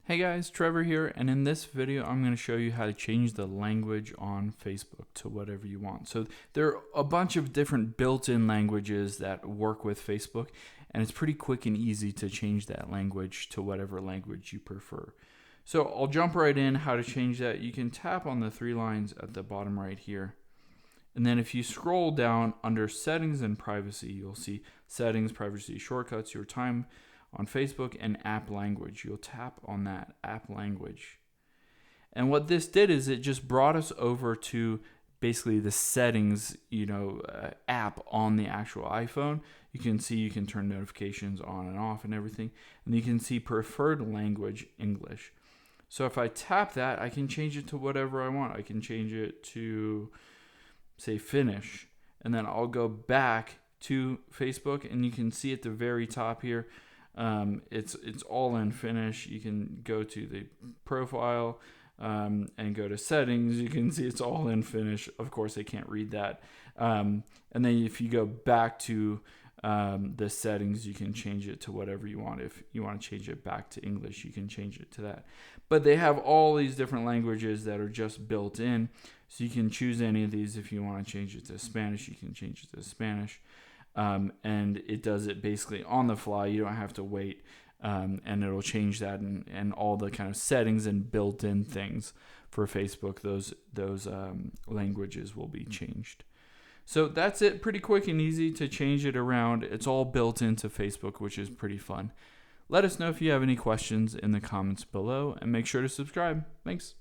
Hey guys, Trevor here, and in this video I'm going to show you how to change the language on Facebook to whatever you want. So there are a bunch of different built-in languages that work with Facebook, and it's pretty quick and easy to change that language to whatever language you prefer. So I'll jump right in how to change that. You can tap on the three lines at the bottom right here. And then if you scroll down under settings and privacy, you'll see settings, privacy, shortcuts, your time on Facebook, and app language. You'll tap on that app language. And what this did is it just brought us over to basically the settings, app on the actual iPhone. You can see you can turn notifications on and off and everything. And you can see preferred language, English. So if I tap that, I can change it to whatever I want. I can change it to, say, Finnish. And then I'll go back to Facebook, and you can see at the very top here, it's all in Finnish. You can go to the profile and go to settings. You can see it's all in Finnish. Of course, I can't read that. And then if you go back to the settings, you can change it to whatever you want. If you want to change it back to English, you can change it to that. But they have all these different languages that are just built in. So you can choose any of these. If you want to change it to Spanish, you can change it to Spanish. And it does it basically on the fly. You don't have to wait, and it'll change that and all the kind of settings and built-in things for Facebook. Those languages will be changed. So that's it. Pretty quick and easy to change it around. It's all built into Facebook, which is pretty fun. Let us know if you have any questions in the comments below, and make sure to subscribe. Thanks.